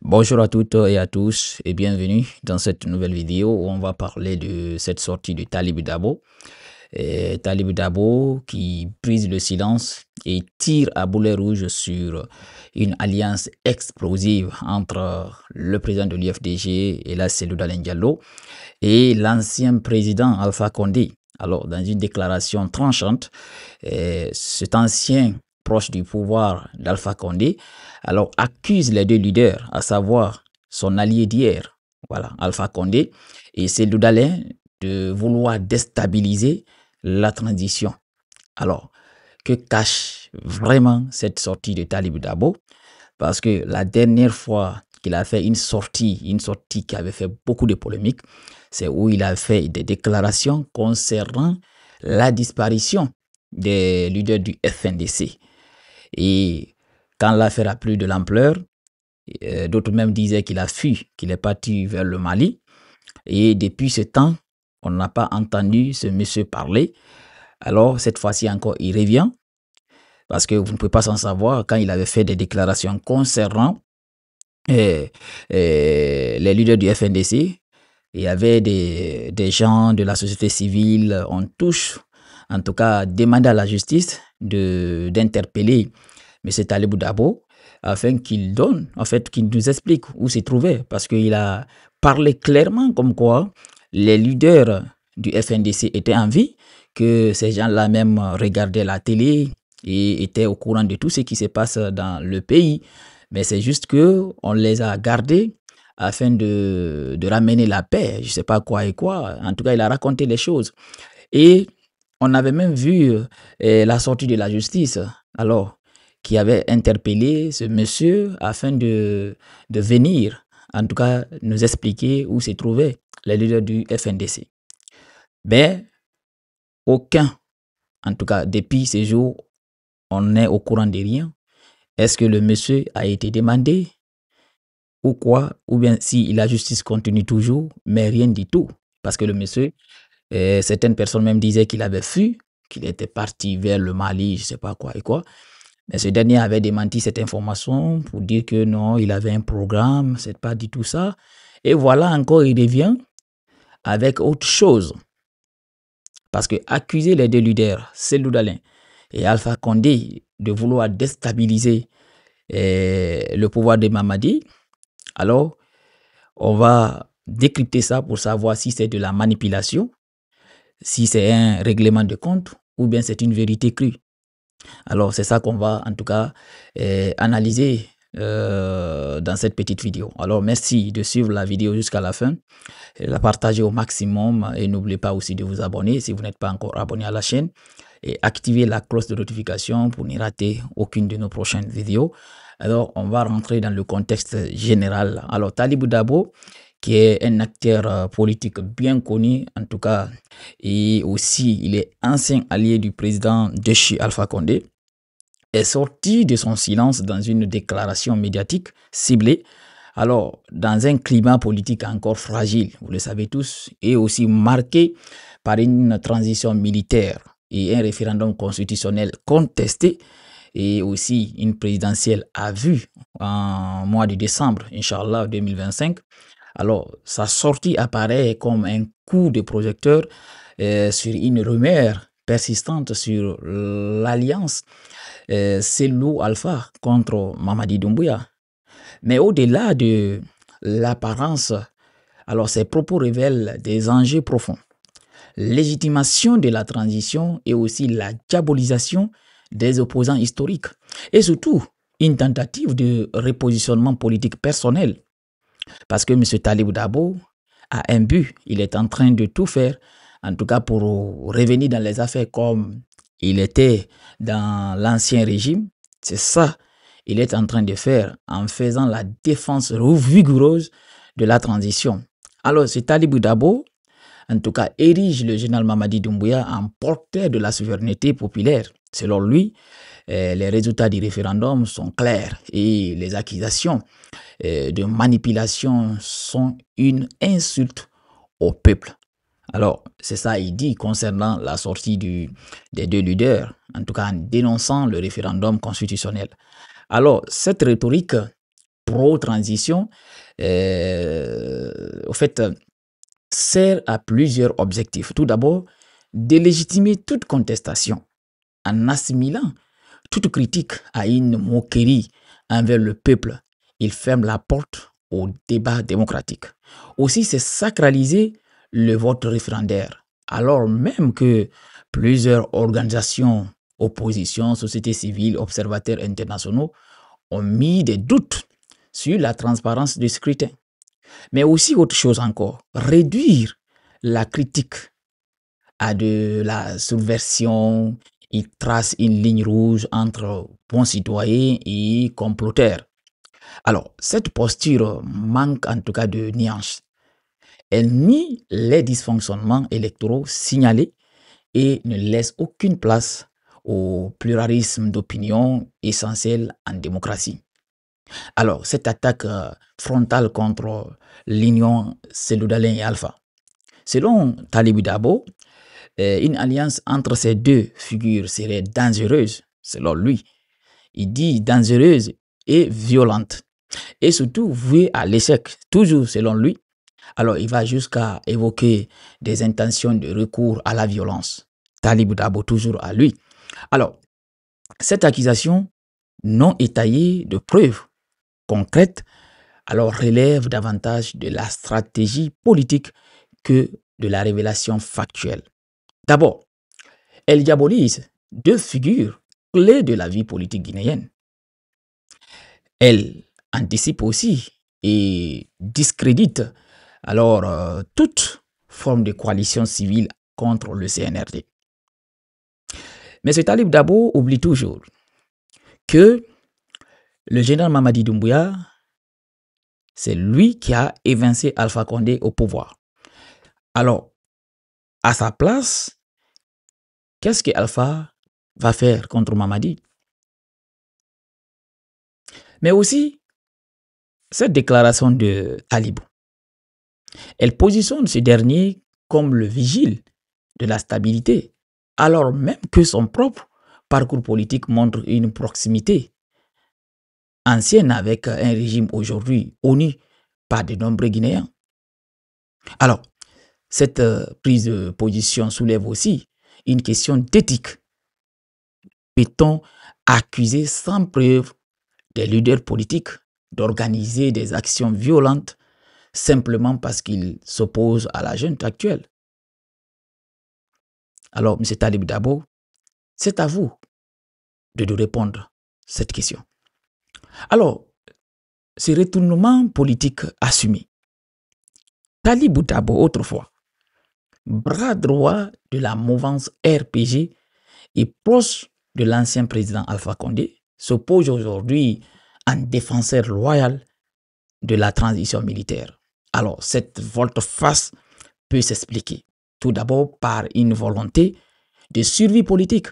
Bonjour à toutes et à tous et bienvenue dans cette nouvelle vidéo où on va parler de cette sortie de Talib Dabo. Talib Dabo qui brise le silence et tire à boulet rouge sur une alliance explosive entre le président de l'UFDG et la Cellou Dalein Diallo et l'ancien président Alpha Condé. Alors, dans une déclaration tranchante, cet ancien proche du pouvoir d'Alpha Condé, alors accuse les deux leaders, à savoir son allié d'hier, voilà, Alpha Condé, et Cellou Dalein de vouloir déstabiliser la transition. Alors, que cache vraiment cette sortie de Talib Dabo? Parce que la dernière fois qu'il a fait une sortie qui avait fait beaucoup de polémiques, c'est où il a fait des déclarations concernant la disparition des leaders du FNDC. Et quand l'affaire a pris de l'ampleur, d'autres même disaient qu'il a fui, qu'il est parti vers le Mali. Et depuis ce temps, on n'a pas entendu ce monsieur parler. Alors, cette fois-ci encore, il revient. Parce que vous ne pouvez pas s'en savoir quand il avait fait des déclarations concernant les leaders du FNDC. Il y avait des gens de la société civile, on touche, en tout cas, demandé à la justice d'interpeller M. Talibou Dabo afin qu'il donne, en fait, qu'il nous explique où s'est trouvé. Parce qu'il a parlé clairement comme quoi les leaders du FNDC étaient en vie, que ces gens-là même regardaient la télé et étaient au courant de tout ce qui se passe dans le pays. Mais c'est juste que on les a gardés afin de ramener la paix, je ne sais pas quoi et quoi. En tout cas, il a raconté les choses. Et on avait même vu la sortie de la justice, alors, qui avait interpellé ce monsieur afin de venir, en tout cas, nous expliquer où se trouvaient les leaders du FNDC. Mais aucun, en tout cas, depuis ces jours, on n'est au courant de rien. Est-ce que le monsieur a été demandé ou quoi? Ou bien si la justice continue toujours, mais rien du tout. Parce que le monsieur, certaines personnes même disaient qu'il avait fui, qu'il était parti vers le Mali, je ne sais pas quoi et quoi. Mais ce dernier avait démenti cette information pour dire que non, il avait un programme, c'est pas du tout ça. Et voilà encore, il revient avec autre chose. Parce que accuser les deux leaders, Cellou Dalein et Alpha Condé, de vouloir déstabiliser le pouvoir de Mamadi, alors on va décrypter ça pour savoir si c'est de la manipulation, si c'est un règlement de compte ou bien c'est une vérité crue. Alors c'est ça qu'on va en tout cas analyser dans cette petite vidéo. Alors merci de suivre la vidéo jusqu'à la fin, la partager au maximum et n'oubliez pas aussi de vous abonner si vous n'êtes pas encore abonné à la chaîne et activer la cloche de notification pour ne rater aucune de nos prochaines vidéos. Alors on va rentrer dans le contexte général. Alors Talibou Dabo, qui est un acteur politique bien connu en tout cas, et aussi il est ancien allié du président déchu Alpha Condé, est sorti de son silence dans une déclaration médiatique ciblée. Alors, dans un climat politique encore fragile, vous le savez tous, et aussi marqué par une transition militaire et un référendum constitutionnel contesté, et aussi une présidentielle à vue en mois de décembre, Inch'Allah 2025. Alors, sa sortie apparaît comme un coup de projecteur sur une rumeur persistante sur l'alliance Cellou Alpha contre Mamadi Doumbouya. Mais au-delà de l'apparence, alors ces propos révèlent des enjeux profonds. Légitimation de la transition et aussi la diabolisation des opposants historiques. Et surtout, une tentative de repositionnement politique personnel. Parce que M. Talibou Dabo a un but. Il est en train de tout faire, en tout cas pour revenir dans les affaires comme il était dans l'ancien régime. C'est ça il est en train de faire en faisant la défense vigoureuse de la transition. Alors, ce Talibou Dabo, en tout cas, érige le général Mamadi Doumbouya en porteur de la souveraineté populaire. Selon lui, les résultats du référendum sont clairs et les accusations de manipulation sont une insulte au peuple. Alors, c'est ça il dit concernant la sortie des deux leaders, en tout cas en dénonçant le référendum constitutionnel. Alors, cette rhétorique pro-transition, au fait, sert à plusieurs objectifs. Tout d'abord, délégitimer toute contestation en assimilant toute critique à une moquerie envers le peuple. Il ferme la porte au débat démocratique. Aussi, c'est sacraliser le vote référendaire, alors même que plusieurs organisations, opposition, société civile, observateurs internationaux ont mis des doutes sur la transparence du scrutin. Mais aussi autre chose encore, réduire la critique à de la subversion. Il trace une ligne rouge entre bons citoyens et comploteurs. Alors, cette posture manque en tout cas de nuances. Elle nie les dysfonctionnements électoraux signalés et ne laisse aucune place au pluralisme d'opinion essentiel en démocratie. Alors, cette attaque frontale contre l'union Cellou-Dalein et Alpha. Selon Talibou Dabo, une alliance entre ces deux figures serait dangereuse, selon lui. Il dit dangereuse et violente, et surtout vouée à l'échec, toujours selon lui. Alors, il va jusqu'à évoquer des intentions de recours à la violence. Talibou Dabo, toujours à lui. Alors, cette accusation non étayée de preuves concrètes, alors relève davantage de la stratégie politique que de la révélation factuelle. D'abord, elle diabolise deux figures clés de la vie politique guinéenne. Elle anticipe aussi et discrédite alors toute forme de coalition civile contre le CNRD. Mais ce Talib Dabo oublie toujours que le général Mamadi Doumbouya, c'est lui qui a évincé Alpha Condé au pouvoir. Alors, à sa place, qu'est-ce que Alpha va faire contre Mamadi? Mais aussi, cette déclaration de Talibou, elle positionne ce dernier comme le vigile de la stabilité, alors même que son propre parcours politique montre une proximité ancienne avec un régime aujourd'hui honni par de nombreux Guinéens. Alors, cette prise de position soulève aussi une question d'éthique. Peut-on accuser sans preuve des leaders politiques d'organiser des actions violentes simplement parce qu'ils s'opposent à la junte actuelle? Alors, M. Talib Dabo, c'est à vous de nous répondre cette question. Alors, ce retournement politique assumé, Talib Dabo, autrefois, bras droit de la mouvance RPG et proche de l'ancien président Alpha Condé, s'oppose aujourd'hui en défenseur loyal de la transition militaire. Alors, cette volte-face peut s'expliquer tout d'abord par une volonté de survie politique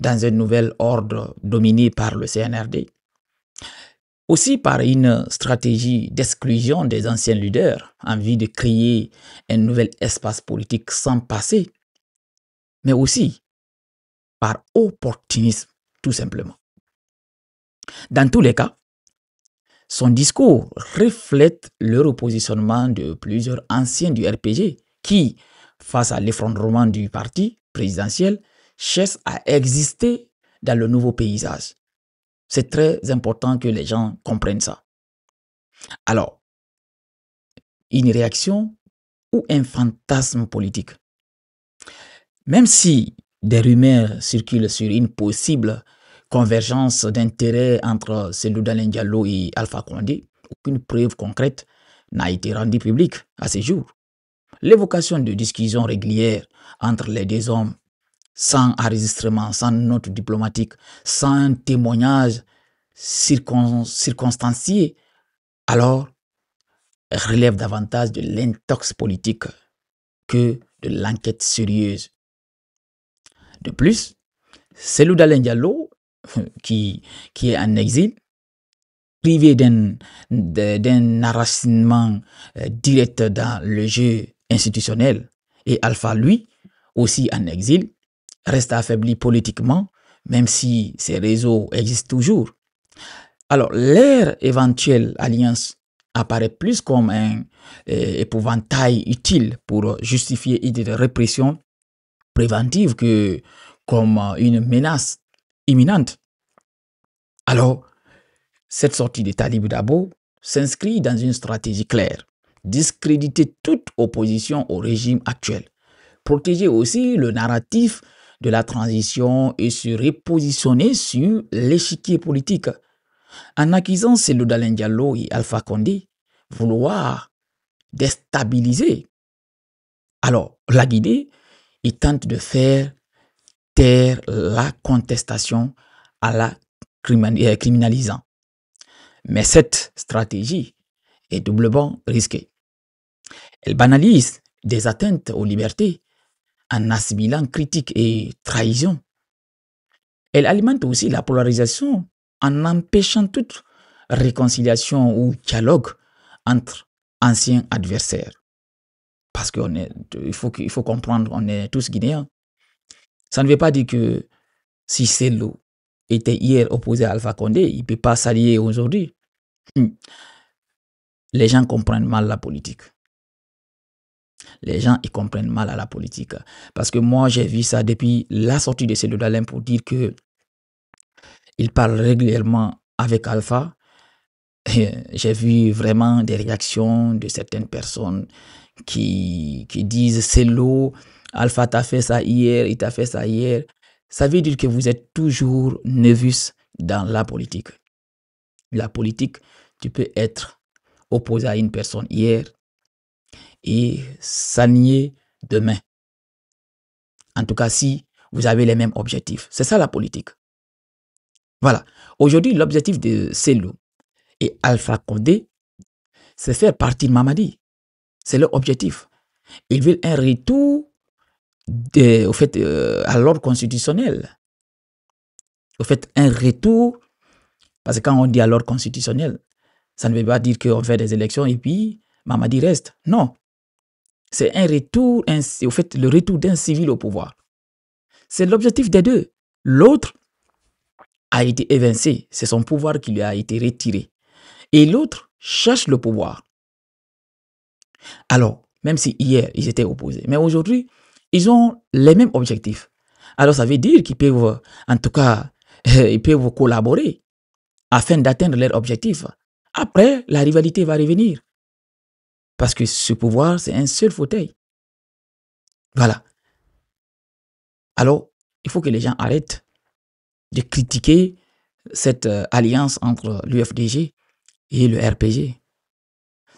dans un nouvel ordre dominé par le CNRD, aussi par une stratégie d'exclusion des anciens leaders en vue de créer un nouvel espace politique sans passé, mais aussi par opportunisme, tout simplement. Dans tous les cas, son discours reflète le repositionnement de plusieurs anciens du RPG qui, face à l'effondrement du parti présidentiel, cherchent à exister dans le nouveau paysage. C'est très important que les gens comprennent ça. Alors, une réaction ou un fantasme politique. Même si des rumeurs circulent sur une possible convergence d'intérêts entre Cellou-Dalein Diallo et Alpha Condé, aucune preuve concrète n'a été rendue publique à ce jour. L'évocation de discussions régulières entre les deux hommes, sans enregistrement, sans note diplomatique, sans témoignage circonstancié, alors relève davantage de l'intox politique que de l'enquête sérieuse. De plus, Cellou-Dalein Diallo, qui est en exil, privé d'un enracinement direct dans le jeu institutionnel, et Alpha, lui, aussi en exil, reste affaibli politiquement, même si ses réseaux existent toujours. Alors, leur éventuelle alliance apparaît plus comme un épouvantail utile pour justifier une répression préventive que comme une menace imminente. Alors, cette sortie de Talib Dabo s'inscrit dans une stratégie claire: discréditer toute opposition au régime actuel, protéger aussi le narratif de la transition et se repositionner sur l'échiquier politique. En accusant Cellou Dalein Diallo et Alpha Condé vouloir déstabiliser, alors la Guinée, il tente de faire taire la contestation à la criminalisant. Mais cette stratégie est doublement risquée. Elle banalise des atteintes aux libertés en assimilant critique et trahison. Elle alimente aussi la polarisation en empêchant toute réconciliation ou dialogue entre anciens adversaires. Parce qu'il faut comprendre, on est tous Guinéens. Ça ne veut pas dire que si Cellou était hier opposé à Alpha Condé, il ne peut pas s'allier aujourd'hui. Les gens comprennent mal la politique. Les gens ils comprennent mal à la politique. Parce que moi, j'ai vu ça depuis la sortie de Cellou Dalein pour dire que il parle régulièrement avec Alpha. J'ai vu vraiment des réactions de certaines personnes qui disent Cellou, Alpha t'a fait ça hier, il t'a fait ça hier. Ça veut dire que vous êtes toujours nerveux dans la politique. La politique, tu peux être opposé à une personne hier et s'allier demain. En tout cas, si vous avez les mêmes objectifs. C'est ça la politique. Voilà. Aujourd'hui, l'objectif de Cellou et Alpha Condé, c'est faire partie de Mamadi. C'est leur objectif. Ils veulent un retour à l'ordre constitutionnel. Au fait, un retour, parce que quand on dit à l'ordre constitutionnel, ça ne veut pas dire qu'on fait des élections et puis Mamadi reste. Non. C'est un retour, au fait, le retour d'un civil au pouvoir. C'est l'objectif des deux. L'autre a été évincé. C'est son pouvoir qui lui a été retiré. Et l'autre cherche le pouvoir. Alors, même si hier, ils étaient opposés, mais aujourd'hui, ils ont les mêmes objectifs. Alors, ça veut dire qu'ils peuvent, en tout cas, ils peuvent collaborer afin d'atteindre leurs objectifs. Après, la rivalité va revenir. Parce que ce pouvoir, c'est un seul fauteuil. Voilà. Alors, il faut que les gens arrêtent de critiquer cette alliance entre l'UFDG et le RPG.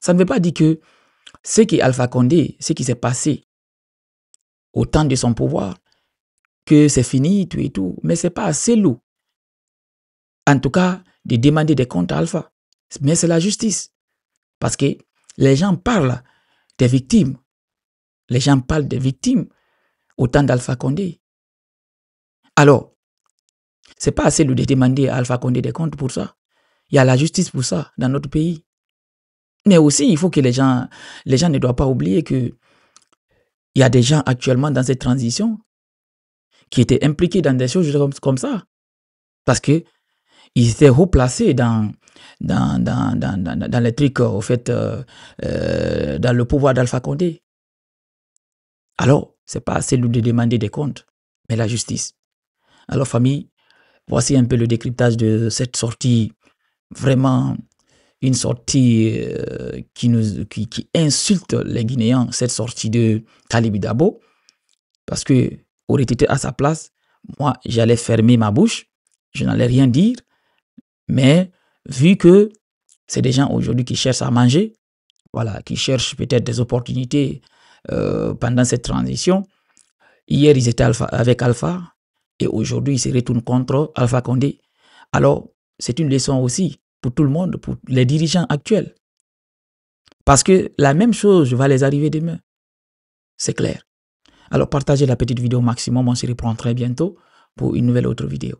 Ça ne veut pas dire que ce qui est Alpha Condé, ce qui s'est passé au temps de son pouvoir, que c'est fini, tout et tout. Mais ce n'est pas assez lourd. En tout cas, de demander des comptes à Alpha. Mais c'est la justice. Parce que les gens parlent des victimes. Les gens parlent des victimes au temps d'Alpha Condé. Alors, ce n'est pas assez lourd de demander à Alpha Condé des comptes pour ça. Il y a la justice pour ça dans notre pays. Mais aussi, il faut que les gens ne doivent pas oublier qu'il y a des gens actuellement dans cette transition qui étaient impliqués dans des choses comme ça. Parce qu'ils étaient haut placés dans les trucs, au fait, dans le pouvoir d'Alpha Condé. Alors, ce n'est pas assez lourd de demander des comptes, mais la justice. Alors, famille, voici un peu le décryptage de cette sortie, vraiment une sortie qui insulte les Guinéens, cette sortie de Talib Dabo, parce que aurait été à sa place, moi, j'allais fermer ma bouche, je n'allais rien dire, mais vu que c'est des gens aujourd'hui qui cherchent à manger, voilà, qui cherchent peut-être des opportunités pendant cette transition. Hier, ils étaient avec Alpha et aujourd'hui, ils se retournent contre Alpha Condé. Alors, c'est une leçon aussi pour tout le monde, pour les dirigeants actuels. Parce que la même chose va les arriver demain. C'est clair. Alors, partagez la petite vidéo au maximum. On se reprend très bientôt pour une nouvelle autre vidéo.